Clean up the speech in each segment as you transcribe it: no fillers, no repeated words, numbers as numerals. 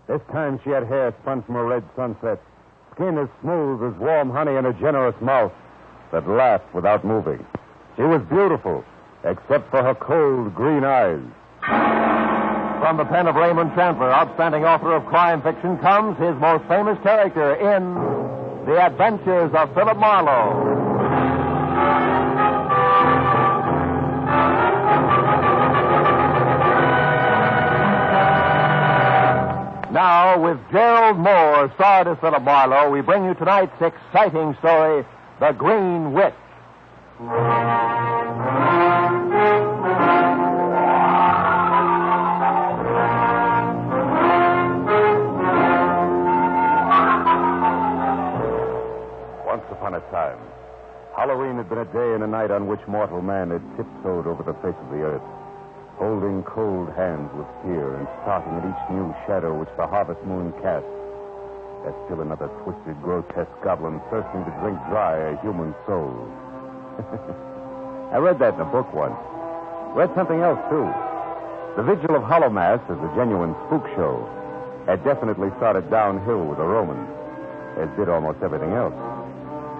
This time she had hair spun from a red sunset, skin as smooth as warm honey, and a generous mouth that laughed without moving. She was beautiful, except for her cold green eyes. From the pen of Raymond Chandler, outstanding author of crime fiction, comes his most famous character in The Adventures of Philip Marlowe. Now, with Gerald Moore, starred as Philip Marlowe, we bring you tonight's exciting story, The Green Witch. Once upon a time, Halloween had been a day and a night on which mortal man had tiptoed over the face of the earth, holding cold hands with fear and starting at each new shadow which the harvest moon cast. As still another twisted, grotesque goblin thirsting to drink dry a human soul. I read that in a book once. Read something else, too. The Vigil of Hallowmass, as a genuine spook show, had definitely started downhill with the Romans, as did almost everything else.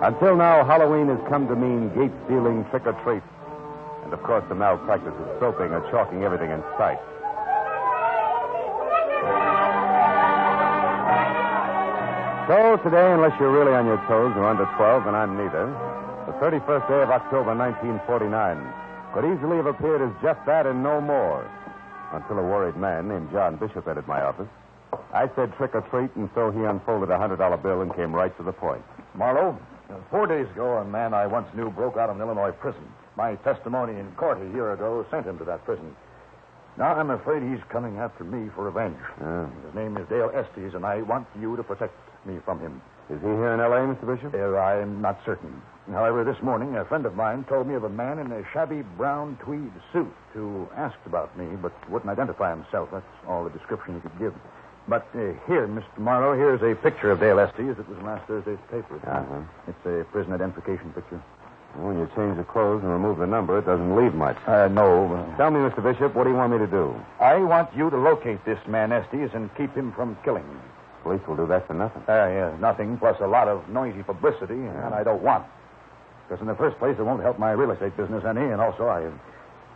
Until now, Halloween has come to mean gate-stealing trick-or-treat. And, of course, the malpractice of soaping or chalking everything in sight. So, today, unless you're really on your toes or under 12, and I'm neither, the 31st day of October, 1949, could easily have appeared as just that and no more, until a worried man named John Bishop entered my office. I said trick or treat, and so he unfolded a $100 bill and came right to the point. Marlowe, 4 days ago, a man I once knew broke out of an Illinois prison. My testimony in court a year ago sent him to that prison. Now, I'm afraid he's coming after me for revenge. His name is Dale Estes, and I want you to protect me from him. Is he here in L.A., Mr. Bishop? I'm not certain. However, this morning, a friend of mine told me of a man in a shabby brown tweed suit who asked about me, but wouldn't identify himself. That's all the description he could give. But here, Mr. Marlowe, here's a picture of Dale Estes. It was in last Thursday's paper. It's a prison identification picture. Well, when you change the clothes and remove the number, it doesn't leave much. No. Tell me, Mr. Bishop, what do you want me to do? I want you to locate this man, Estes, and keep him from killing me. Police will do that for nothing. Nothing, plus a lot of noisy publicity, and I don't want. Because in the first place, it won't help my real estate business any, and also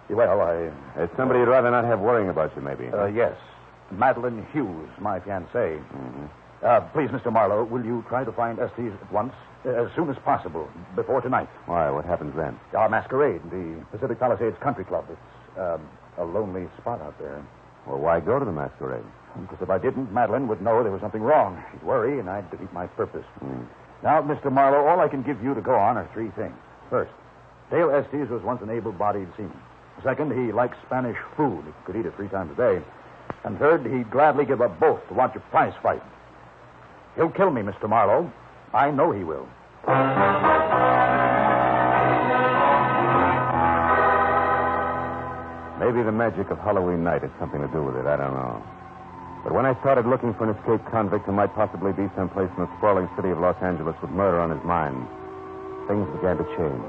It's somebody you'd rather not have worrying about you, maybe. Yes. Madeline Hughes, my fiancée. Please, Mr. Marlowe, will you try to find Estes at once? As soon as possible, before tonight. Why? What happens then? Our masquerade, the Pacific Palisades Country Club. It's a lonely spot out there. Well, why go to the masquerade? Because if I didn't, Madeline would know there was something wrong. She'd worry, and I'd defeat my purpose. Now, Mr. Marlowe, all I can give you to go on are three things. First, Dale Estes was once an able-bodied seaman. Second, he likes Spanish food. He could eat it 3 times a day. And third, he'd gladly give up both to watch a prize fight. He'll kill me, Mr. Marlowe. I know he will. Maybe the magic of Halloween night has something to do with it. I don't know. But when I started looking for an escaped convict who might possibly be someplace in the sprawling city of Los Angeles with murder on his mind, things began to change.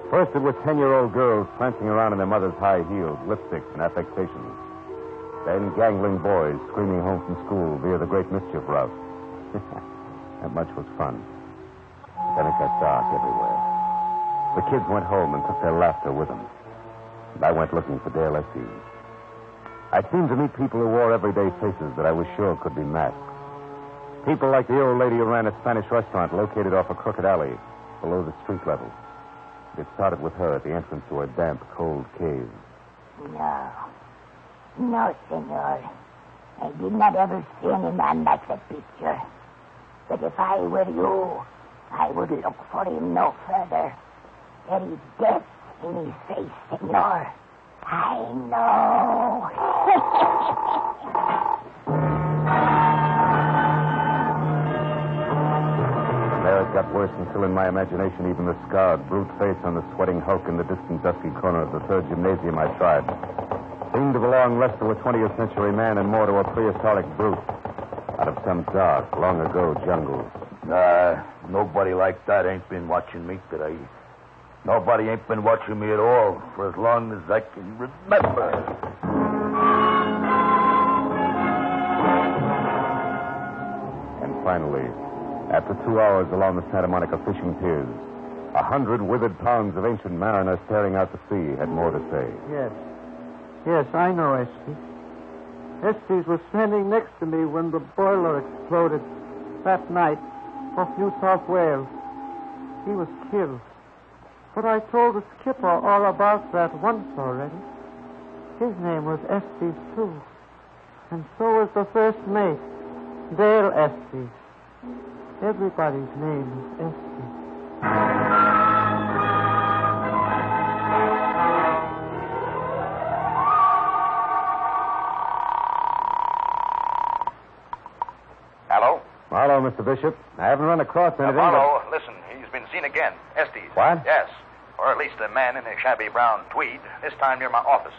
First, it was 10-year-old girls prancing around in their mother's high heels, lipsticks, and affectations. Then gangling boys screaming home from school via the Great Mischief Route. That much was fun. Then it got dark everywhere. The kids went home and took their laughter with them. And I went looking for Dale Estes. I seemed to meet people who wore everyday faces that I was sure could be masks. People like the old lady who ran a Spanish restaurant located off a crooked alley below the street level. It started with her at the entrance to a damp, cold cave. No, senor. I did not ever see any man like that picture. But if I were you, I would look for him no further. There is death in his face, senor. I know. There it got worse until in my imagination even the scarred, brute face on the sweating hulk in the distant dusky corner of the third gymnasium I tried seemed to belong less to a 20th century man and more to a prehistoric brute out of some dark, long-ago jungle. Nobody like that ain't been watching me today. Nobody ain't been watching me at all for as long as I can remember. finally, after 2 hours along the Santa Monica fishing piers, 100 withered pounds of ancient mariner staring out to sea had more to say. Yes. Yes, I know Estes. Estes was standing next to me when the boiler exploded that night off New South Wales. He was killed. But I told the skipper all about that once already. His name was Estes, too. And so was the first mate, Dale Estes. Everybody's name is Estes. Hello? Marlowe, Mr. Bishop. I haven't run across anything. Marlowe, listen, he's been seen again. Estes. What? Yes. Or at least a man in a shabby brown tweed, this time near my office.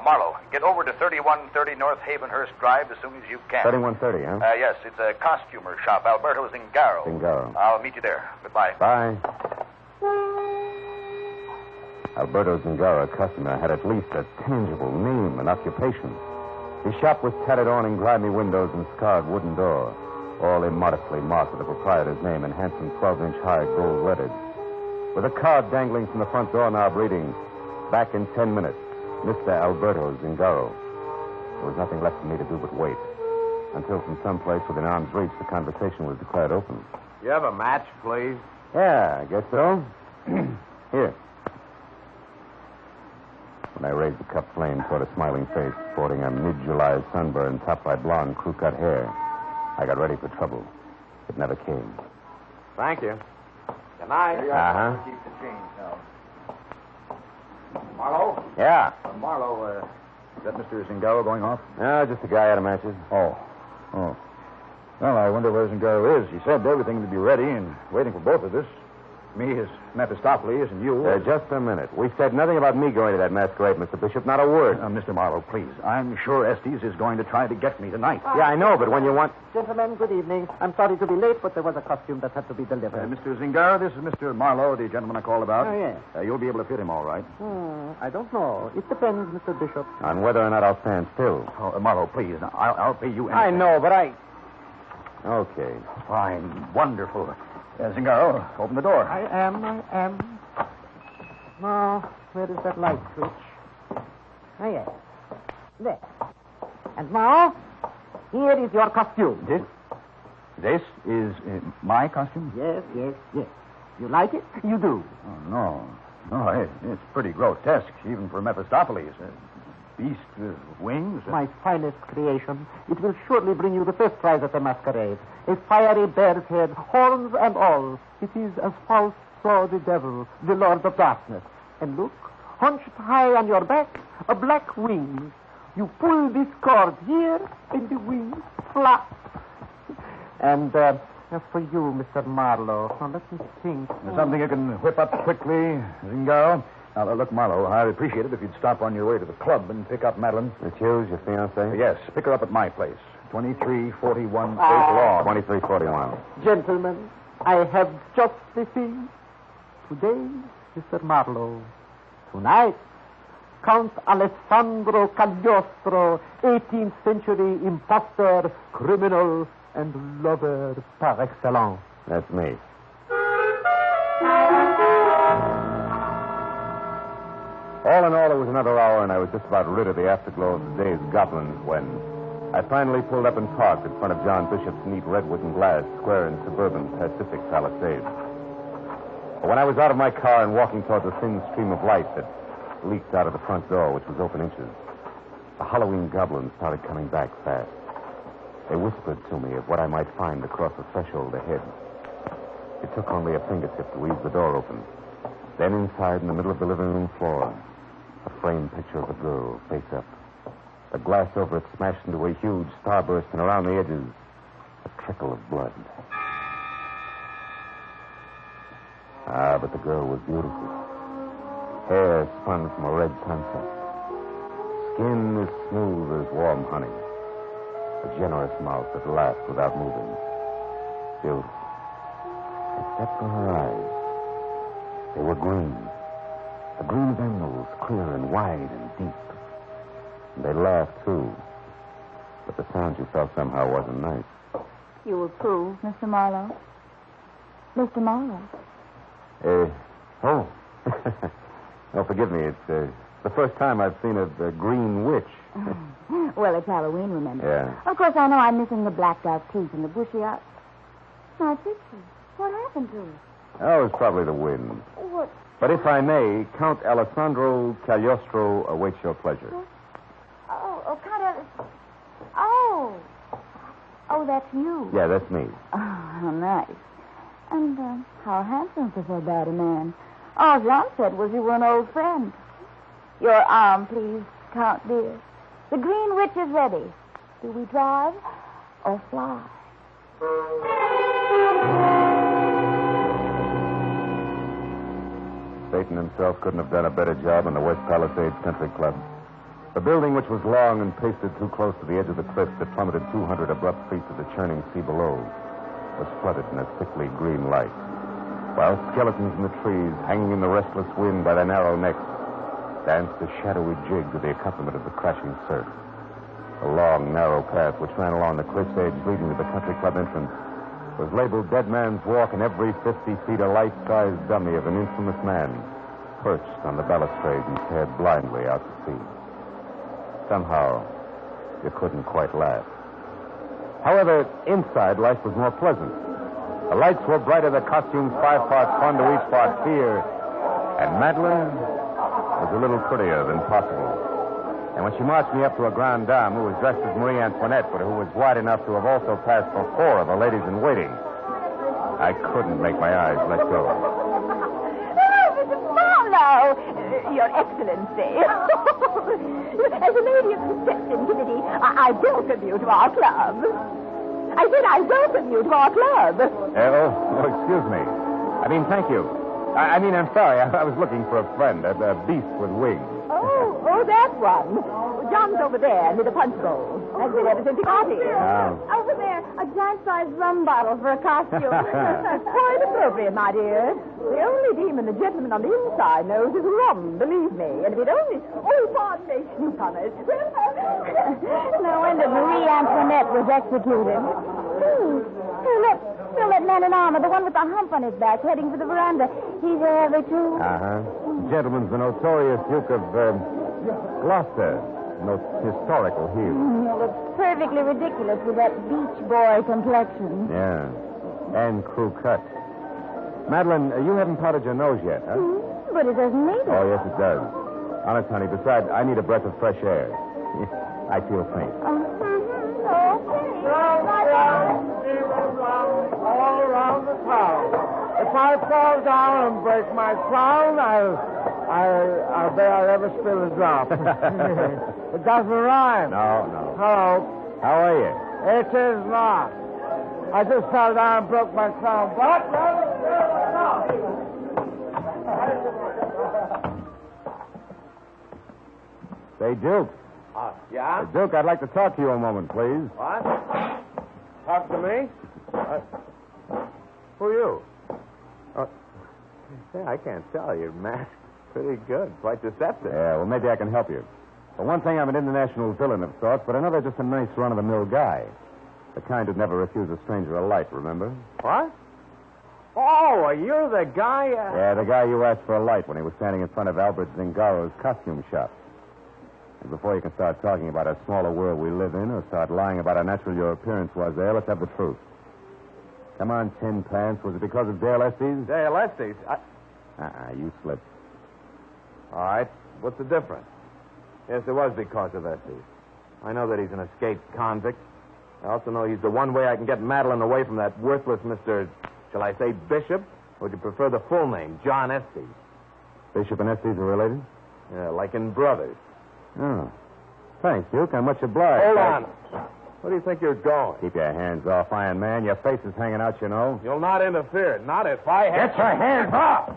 Marlowe, get over to 3130 North Havenhurst Drive as soon as you can. 3130, huh? Yes, it's a costumer shop, Alberto Zingaro. Zingaro. I'll meet you there. Goodbye. Bye. Alberto Zingaro, customer, had at least a tangible name and occupation. His shop was tattered on and grimy windows and scarred wooden door, all immodestly marked with the proprietor's name in handsome 12-inch high gold letters. With a card dangling from the front doorknob reading, "Back in 10 minutes, Mr. Alberto Zingaro." There was nothing left for me to do but wait, until from someplace within arm's reach the conversation was declared open. You have a match, please? Yeah, I guess so. Here. When I raised the cup flame toward a smiling face sporting a mid-July sunburn topped by blonde crew-cut hair, I got ready for trouble. It never came. Thank you. Good night. Uh-huh. Keep the change now. Marlowe? Yeah. Marlowe, is that Mr. Zingaro going off? No, just a guy out of matches. Oh. Well, I wonder where Zingaro is. He said everything would be ready and waiting for both of us. Me as Mephistopheles and you. Just a minute. We said nothing about me going to that masquerade, Mr. Bishop. Not a word. Mr. Marlowe, please. I'm sure Estes is going to try to get me tonight. Yeah, I know, but when you want... Gentlemen, good evening. I'm sorry to be late, but there was a costume that had to be delivered. Mr. Zingaro, this is Mr. Marlowe, the gentleman I called about. Oh, yes. You'll be able to fit him all right. I don't know. It depends, Mr. Bishop. On whether or not I'll stand still. Oh, Marlowe, please. I'll pay you anything. I know, but I... Okay. Fine. Wonderful. Zingaro, open the door. I am. Now, where is that light switch? Ah, yes. There. And now, here is your costume. This is my costume? Yes. You like it? You do. Oh, no, it's pretty grotesque, even for Mephistopheles. A beast with wings. My finest creation. It will surely bring you the first prize at the masquerade. A fiery bear's head, horns and all. It is as false saw the devil, the Lord of Darkness. And look, hunched high on your back, a black wing. You pull this cord here, and the wings flap. And as for you, Mr. Marlowe, now let me think. There's something you can whip up quickly, Zingaro. Now, look, Marlowe, I'd appreciate it if you'd stop on your way to the club and pick up Madeline. Miss Hughes, your fiancée? Yes, pick her up at my place. 2341 State Law. 2341. Gentlemen, I have just the thing. Today, Mr. Marlowe. Tonight, Count Alessandro Cagliostro, 18th century impostor, criminal, and lover par excellence. That's me. All in all, it was another hour, and I was just about rid of the afterglow of the day's goblins when I finally pulled up and parked in front of John Bishop's neat redwood and glass square in suburban Pacific Palisades. But when I was out of my car and walking toward the thin stream of light that leaked out of the front door, which was open inches, the Halloween goblins started coming back fast. They whispered to me of what I might find across the threshold ahead. It took only a fingertip to leave the door open. Then inside, in the middle of the living room floor, a framed picture of a girl, face up. The glass over it smashed into a huge starburst, and around the edges, a trickle of blood. Ah, but the girl was beautiful. Hair spun from a red sunset. Skin as smooth as warm honey. A generous mouth that laughed without moving. Beautiful. Except for her eyes. They were green. A green of emeralds, clear and wide and deep. And they laughed, too. But the sound you felt somehow wasn't nice. You approve, Mr. Marlowe? Mr. Marlowe? Oh. No, forgive me. It's the first time I've seen a green witch. Well, it's Halloween, remember? Yeah. Of course, I know I'm missing the blacked-out teeth and the bushy eyes. My picture. What happened to it? Oh, it's probably the wind. What? But if I may, Count Alessandro Cagliostro awaits your pleasure. Oh, Count Oh. Oh, that's you. Yeah, that's me. Oh, how nice. And how handsome for so bad a man. All Jean said was you were an old friend. Your arm, please, Count dear. The Green Witch is ready. Do we drive or fly? Satan himself couldn't have done a better job in the West Palisades Country Club. The building, which was long and pasted too close to the edge of the cliff that plummeted 200 abrupt feet to the churning sea below, was flooded in a sickly green light, while skeletons in the trees, hanging in the restless wind by their narrow necks, danced a shadowy jig to the accompaniment of the crashing surf. A long, narrow path which ran along the cliff's edge leading to the country club entrance was labeled Dead Man's Walk, and every 50 feet a life-sized dummy of an infamous man perched on the balustrade and stared blindly out to sea. Somehow, you couldn't quite laugh. However, inside, life was more pleasant. The lights were brighter, the costumes 5 parts fun to each part fear, and Madeline was a little prettier than possible. And when she marched me up to a grande dame who was dressed as Marie Antoinette, but who was wide enough to have also passed for 4 of the ladies in waiting, I couldn't make my eyes let go. Oh, Mr. Marlowe! Your Excellency. As a lady of reception committee, I welcome you to our club. I said I welcome you to our club. Excuse me. I mean, thank you. I'm sorry. I was looking for a friend, a beast with wings. Oh, that one. John's over there near the punch bowl. Has been ever since he got here. Over there, a giant-sized rum bottle for a costume. Quite appropriate, my dear. The only demon the gentleman on the inside knows is rum, believe me. And if it only... Oh, pardon me, newcomers. No wonder Marie Antoinette was executed. Look, still that man in armor, the one with the hump on his back, heading for the veranda. He's early, too. Gentleman's the notorious Duke of Gloucester. Historical hero. He looks perfectly ridiculous with that beach boy complexion. Yeah. And crew cut. Madeline, you haven't powdered your nose yet, huh? But it doesn't need it. Oh, yes, it does. Honest, honey, besides, I need a breath of fresh air. I feel faint. All around the town. If I fall down and break my crown, I'll bet I'll never spill a drop. It doesn't rhyme. No. Hello. How are you? It is not. I just fell down and broke my crown. But Say, Duke. Yeah? Duke, I'd like to talk to you a moment, please. What? Talk to me? Who are you? Say, I can't tell. Your mask's pretty good. Quite deceptive. Yeah, well, maybe I can help you. For one thing, I'm an international villain of sorts, but another, just a nice run-of-the-mill guy. The kind who'd never refuse a stranger a light, remember? What? Oh, are you the guy? Yeah, the guy you asked for a light when he was standing in front of Albert Zingaro's costume shop. And before you can start talking about a smaller world we live in or start lying about how natural your appearance was there, let's have the truth. Come on, Tin Pants. Was it because of Dale Estes? Dale Estes? You slipped. All right. What's the difference? Yes, it was because of Estes. I know that he's an escaped convict. I also know he's the one way I can get Madeline away from that worthless Mr. Shall I say Bishop? Or would you prefer the full name, John Estes? Bishop and Estes are related? Yeah, like in brothers. Oh. Thanks, Duke. I'm much obliged. Hold on. Where do you think you're going? Keep your hands off, Iron Man. Your face is hanging out, you know. You'll not interfere. Not if I have... Get your hands off!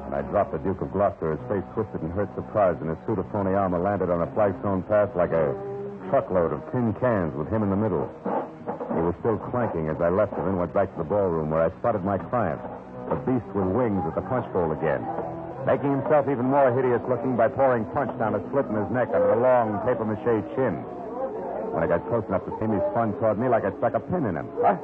And I dropped the Duke of Gloucester, his face twisted in hurt surprise, and his suit of phony armor landed on a flagstone path like a truckload of tin cans with him in the middle. He was still clanking as I left him and went back to the ballroom where I spotted my client, the beast with wings at the punch bowl again. making himself even more hideous looking by pouring punch down a slit in his neck under the long papier-mâché chin. When I got close enough to see him, he spun toward me like I'd stuck a pin in him. What?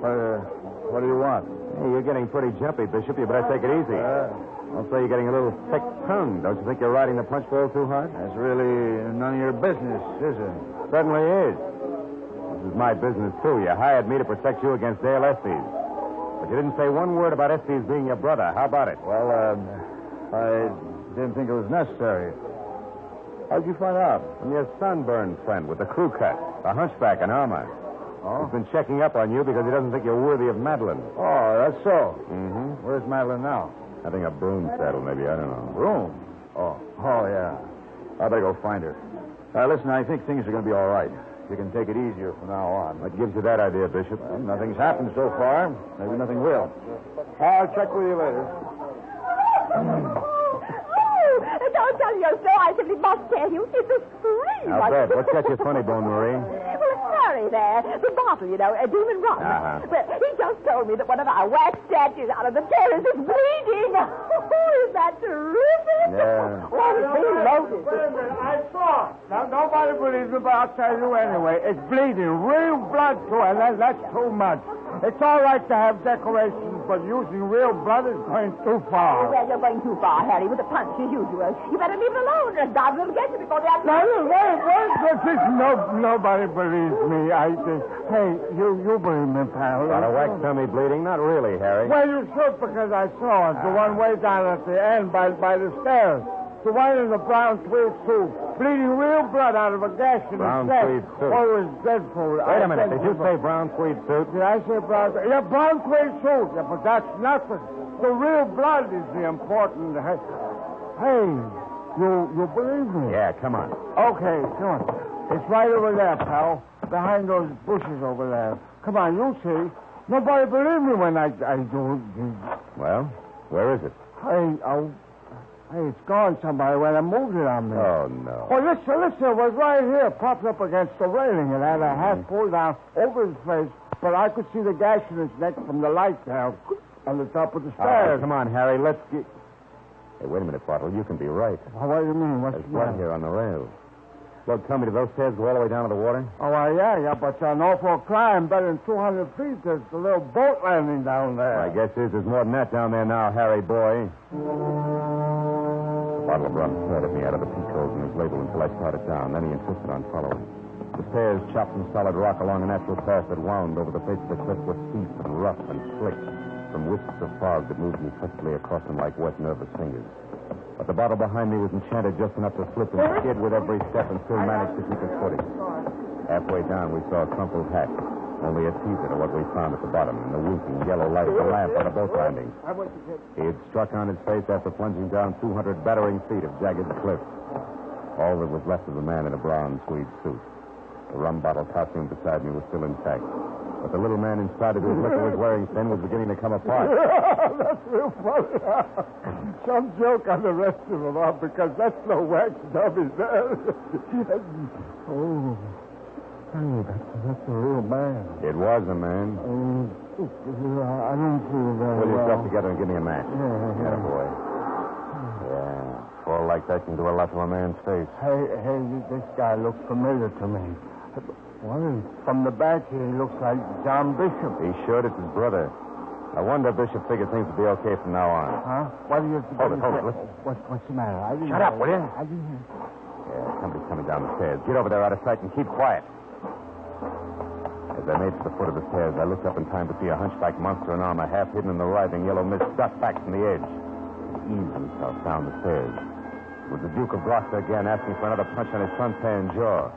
What do you want? Hey, you're getting pretty jumpy, Bishop. You better take it easy. Also, you're getting a little thick-tongued. Don't you think you're riding the punch bowl too hard? That's really none of your business, is it? Certainly is. This is my business, too. You hired me to protect you against Dale Estes. But you didn't say one word about Estes being your brother. How about it? Well, I didn't think it was necessary. How'd you find out? From your sunburned friend with the crew cut, the hunchback in armor. Oh? He's been checking up on you because he doesn't think you're worthy of Madeline. Oh, that's so. Mm-hmm. Where's Madeline now? Having a broom saddle, maybe. I don't know. Broom? Oh, yeah. I better go find her. Listen, I think things are going to be all right. You can take it easier from now on. What gives you that idea, Bishop? Well, nothing's happened so far. Maybe nothing will. I'll check with you later. Don't tell you so. I simply must tell you. It's a scream. I'll bet. What's got you funny bone, Marie? Well, it's Harry there. The bottle, you know, a demon rum. Uh-huh. Well, he just told me that one of our wax statues out of the terrace is bleeding. Oh, is that terrific? Yeah. Oh, it's being loaded. Wait a minute. I saw it. Now, nobody believes me, but I'll tell you anyway. It's bleeding. Real blood to it. That's too much. It's all right to have decorations, but using real blood is going too far. Well, you're going too far, Harry, with the punch as usual. You better leave it alone, or God will get you before the Now, wait. Nobody believes me. I think. Hey, you believe me, pal. Got a wax tummy bleeding? Not really, Harry. Well, you should, because I saw it. The one way down at the end by the stairs. The one in the brown tweed suit. Bleeding real blood out of a gash in Brown his neck. tweed suit. Oh, it was dreadful. Wait a minute. Did you say brown tweed suit? Did I say brown? Yeah, brown tweed suit. Yeah, but that's nothing. The real blood is the important. Hey, you believe me? Yeah, come on. Okay, come on. It's right over there, pal. Behind those bushes over there. Come on, you'll see. Nobody believed me when I do. Well, where is it? Hey, it's gone somebody when I moved it on me. Oh, no. Oh, listen, it was right here, propped up against the railing. It had a half pulled down over his face, but I could see the gash in his neck from the light there on the top of the All right, stairs. come on, Harry. Let's get... Hey, wait a minute, Bottle. You can be right. Oh, what do you mean? What's There's the blood matter? here on the rail. Look, tell me, do those stairs go all the way down to the water? Oh, yeah, but it's an awful climb. Better than 200 feet. There's a little boat landing down there. My guess is there's more than that down there now, Harry boy. The bottle of rum stared at me out of the peak holes in his label until I started down. Then he insisted on following. The stairs, chopped from solid rock along a natural path that wound over the face of the cliff, were steep and rough and slick from wisps of fog that moved me swiftly across them like wet, nervous fingers. But the bottle behind me was enchanted just enough to slip and skid with every step and still managed to keep its footing. Halfway down, we saw a crumpled hat, only a teaser to what we found at the bottom in the winking yellow light of the lamp on the boat landing. He had struck on his face after plunging down 200 battering feet of jagged cliff. All that was left of the man in a brown tweed suit. The rum bottle costume beside me was still intact. But the little man inside of whose liquor was wearing thin was beginning to come apart. That's real funny. Some joke on the rest of them, because that's no wax dummy there. Oh. Hey, that's a real man. It was a man. I don't feel very Pull well. yourself together and give me a match. Yeah. Boy. Yeah. Fall like that can do a lot to a man's face. Hey, this guy looks familiar to me. Well, from the back here, he looks like John Bishop. He should. It's his brother. I wonder if Bishop figured things would be okay from now on. Huh? What do you... Hold it. Listen. What's the matter? Shut up, will you? I didn't hear. Yeah, somebody's coming down the stairs. Get over there out of sight and keep quiet. As I made for the foot of the stairs, I looked up in time to see a hunchback monster in armor, half hidden in the writhing yellow mist, duck back from the edge. He eased himself down the stairs. It was the Duke of Gloucester again, asking for another punch on his suntan jaw.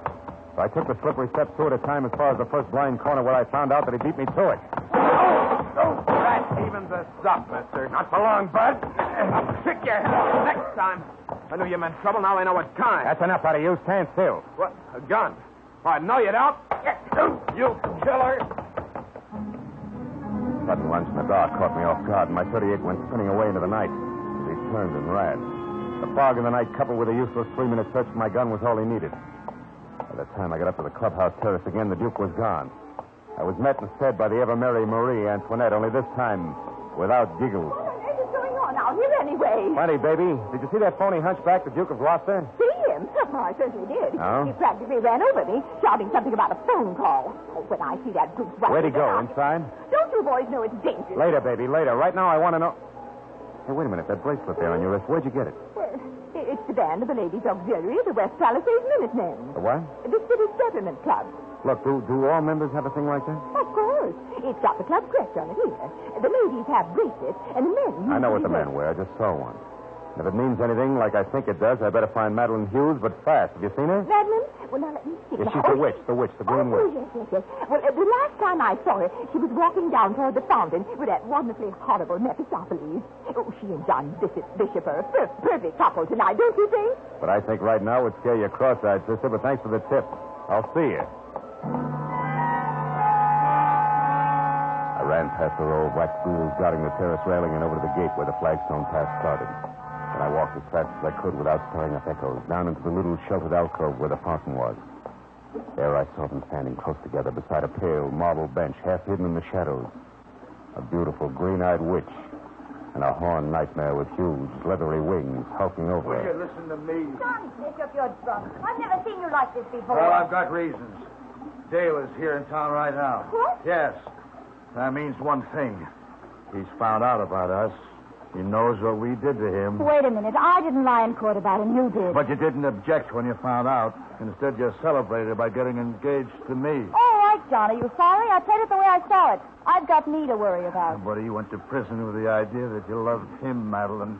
So I took the slippery steps two at a time as far as the first blind corner where I found out that he beat me to it. That evens us up, mister. Not for long, Bud. I'll kick your head off next time. I knew you meant trouble. Now I know what kind. That's enough out of you. Stand still. What? A gun? I know you don't. You killer. Sudden lunge in the dark caught me off guard, and my 38 went spinning away into the night. He turned and ran. The fog in the night, coupled with a useless 3-minute search for my gun, was all he needed. By the time I got up to the clubhouse terrace again, the Duke was gone. I was met instead by the ever-merry Marie Antoinette, only this time without giggles. What is going on out here? anyway? Plenty, baby. Did you see that phony hunchback, the Duke of Gloucester? See him? I certainly did. Oh? He practically ran over me, shouting something about a phone call. Oh, when I see that brute... Where'd he go? Inside? Don't you boys know it's dangerous? Later, baby, later. Right now, I want to know... Hey, wait a minute. That bracelet there on your wrist, where'd you get it? Well, it's the band of the Ladies' Auxiliary of the West Palisades Minutemen. The what? The City Settlement Club. Look, do all members have a thing like that? Of course. It's got the club crest on it here. The ladies have bracelets, and the men... I know what the usually men wear. I just saw one. If it means anything like I think it does, I better find Madeline Hughes, but fast. Have you seen her? Madeline? Well, now let me see. Yeah, she's the witch, the green witch. Yes. Well, the last time I saw her, she was walking down toward the fountain with that wonderfully horrible Mephistopheles. Oh, she and John Bishop are a perfect couple tonight, don't you think? But I think right now would scare you cross-eyed, sister, but thanks for the tip. I'll see you. I ran past the row of wax ghouls guarding the terrace railing and over to the gate where the flagstone path started. And I walked as fast as I could without stirring up echoes, down into the little sheltered alcove where the fountain was. There I saw them standing close together beside a pale marble bench half hidden in the shadows. A beautiful green-eyed witch and a horned nightmare with huge, leathery wings hulking over Will her. you listen to me? Johnny Bishop, you're drunk. I've never seen you like this before. Well, I've got reasons. Dale is here in town right now. What? Yes. That means one thing. He's found out about us. He knows what we did to him. Wait a minute. I didn't lie in court about him. You did. But you didn't object when you found out. Instead, you celebrated by getting engaged to me. All right, Johnny. You sorry? I played it the way I saw it. I've got me to worry about. But he went to prison with the idea that you loved him, Madeline.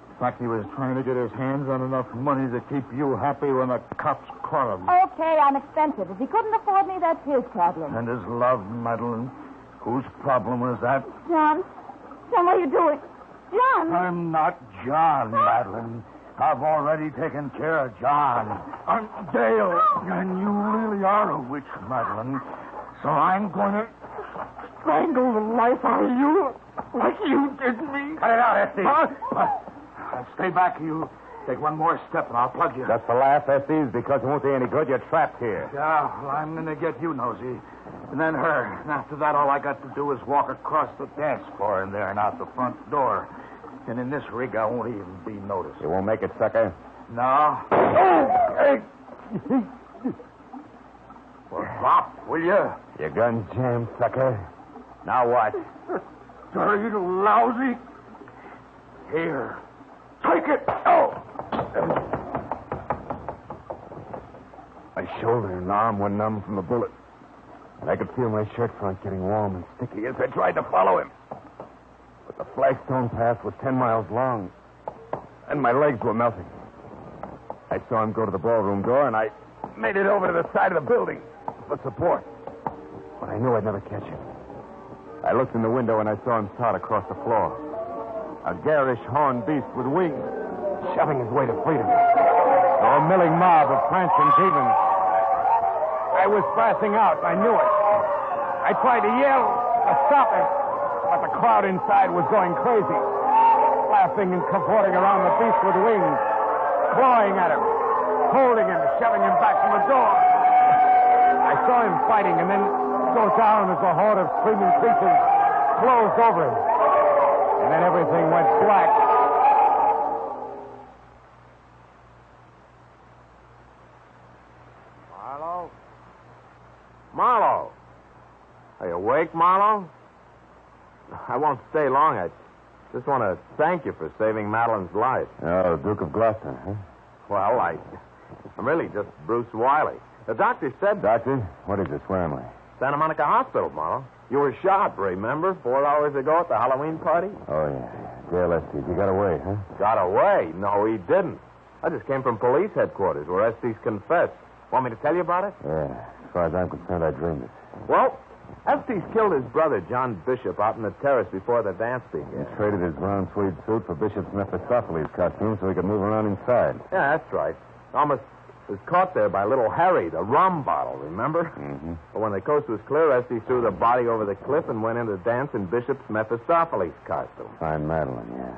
In fact, he was trying to get his hands on enough money to keep you happy when the cops caught him. Okay, I'm expensive. If he couldn't afford me, that's his problem. And his love, Madeline. Whose problem was that? John, what are you doing? John! I'm not John, Madeline. I've already taken care of John. I'm Dale. And you really are a witch, Madeline. So I'm going to strangle the life out of you like you did me. Cut it out, Esty. Stay back, you. Take one more step and I'll plug you. Just to laugh, Estes, because it won't do any good. You're trapped here. Yeah, well, I'm going to get you, Nosy. And then her. And after that, all I got to do is walk across the dance floor in there and out the front door. And in this rig, I won't even be noticed. You won't make it, sucker? No. Oh! Hey! Well, drop, will you? Your gun's jammed, sucker. Now what? Dirty lousy. Here. Take it. Oh! My shoulder and arm were numb from the bullet. And I could feel my shirt front getting warm and sticky as I tried to follow him. But the flagstone path was 10 miles long, and my legs were melting. I saw him go to the ballroom door, and I made it over to the side of the building for support. But I knew I'd never catch him. I looked in the window, and I saw him start across the floor. A garish horned beast with wings, shoving his way to freedom. A milling mob of prancing demons. I was passing out. I knew it. I tried to yell to stop him, but the crowd inside was going crazy, laughing and cavorting around the beast with wings, clawing at him, holding him, shoving him back from the door. I saw him fighting and then go down as a horde of screaming creatures closed over him. And then everything went black. Marlowe? Are you awake, Marlowe? I won't stay long. I just want to thank you for saving Madeline's life. Oh, Duke of Gloucester, huh? Well, I'm really just Bruce Wiley. The doctor said... Doctor, what is this? Where am I? Santa Monica Hospital, Marlowe. You were shot, remember? 4 hours ago at the Halloween party? Oh, yeah. Dale Estes. He got away, huh? Got away? No, he didn't. I just came from police headquarters where Estes confessed. Want me to tell you about it? Yeah. As far as I'm concerned, I dreamed it. Well, Estes killed his brother, John Bishop, out in the terrace before the dance He began. traded his brown tweed suit for Bishop's Mephistopheles costume so he could move around inside. Yeah, that's right. Almost was caught there by little Harry, the rum bottle, remember? Mm-hmm. But when the coast was clear, Estes threw the body over the cliff and went in to dance in Bishop's Mephistopheles costume. Find Madeline, yeah.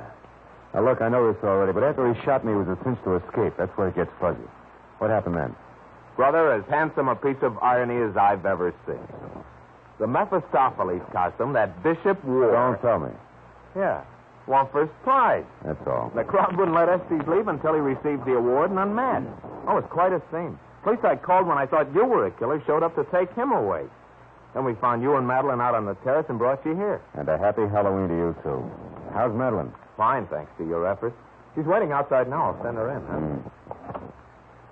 Now, look, I know this already, but after he shot me, it was a cinch to escape. That's where it gets fuzzy. What happened then? Brother, as handsome a piece of irony as I've ever seen. The Mephistopheles costume that Bishop wore... Don't tell me. Yeah. Won first prize. That's all. The crowd wouldn't let Estes leave until he received the award and unmasked. Oh, it's quite a scene. Police I called when I thought you were a killer showed up to take him away. Then we found you and Madeline out on the terrace and brought you here. And a happy Halloween to you, too. How's Madeline? Fine, thanks to your efforts. She's waiting outside now. I'll send her in.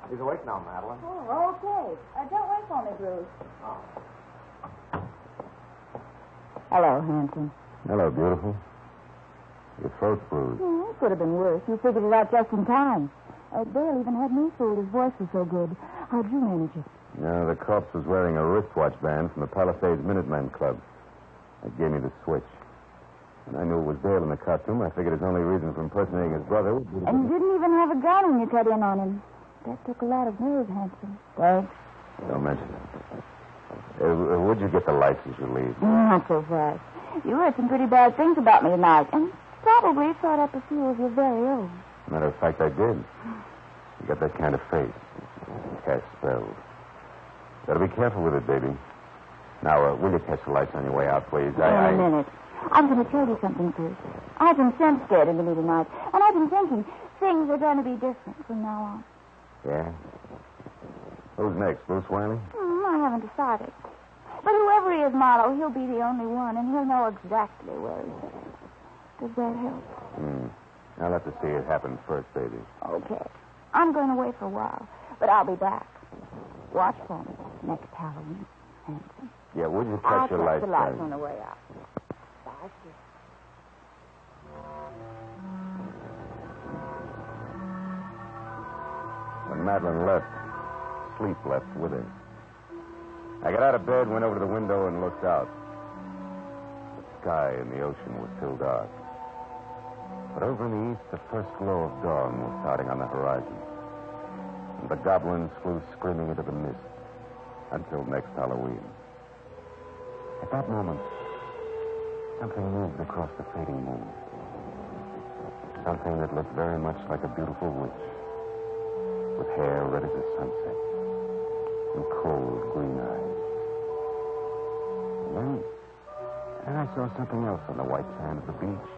She's awake now, Madeline. Oh, okay. Don't wait for me, Bruce. Hello, handsome. Hello, beautiful. Your throat's bruised. It could have been worse. You figured it out just in time. Dale even had me fooled. His voice was so good. How'd you manage it? No, the corpse was wearing a wristwatch band from the Palisades Minutemen Club. It gave me the switch. When I knew it was Dale in the costume, I figured his only reason for impersonating his brother would be... And you didn't even have a gun when you cut in on him. That took a lot of nerve, handsome. Thanks. Don't mention it. Would you get the lights as you leave? Not so fast. You heard some pretty bad things about me tonight, and probably thought up a few of your very own. Matter of fact, I did. You got that kind of face. Cast spells. Gotta be careful with it, baby. Now, will you catch the lights on your way out, please? In a minute. I'm going to tell you something, Bruce. I've been sent scared into me tonight, and I've been thinking things are going to be different from now on. Yeah? Who's next, Bruce Wiley? I haven't decided. But whoever he is, Marlowe, he'll be the only one, and he'll know exactly where he is. Does that help? I'll have to see it happen first, baby. Okay. I'm going away for a while, but I'll be back. Watch for me next Halloween, handsome. Yeah, would you catch your lights? I'll catch the lights on the way out. Bye, dear. When Madeline left, sleep left with her. I got out of bed, went over to the window, and looked out. The sky and the ocean were still dark. But over in the east, the first glow of dawn was starting on the horizon. And the goblins flew screaming into the mist until next Halloween. At that moment, something moved across the fading moon. Something that looked very much like a beautiful witch, with hair red as the sunset and cold green eyes. And then I saw something else on the white sand of the beach.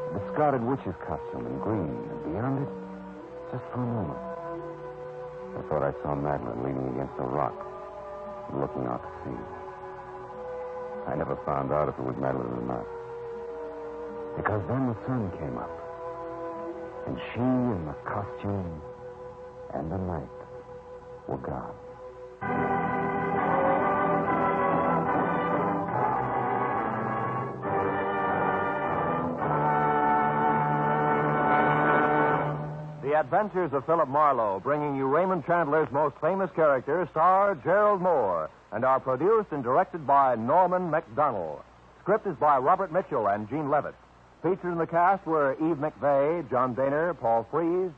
A discarded witch's costume in green, and beyond it, just for a moment, I thought I saw Madeline leaning against a rock and looking out to sea. I never found out if it was Madeline or not. Because then the sun came up, and she and the costume and the night were gone. The Adventures of Philip Marlowe, bringing you Raymond Chandler's most famous character, star Gerald Moore, and are produced and directed by Norman MacDonald. Script is by Robert Mitchell and Gene Levitt. Featured in the cast were Eve McVeigh, John Daner, Paul Frees...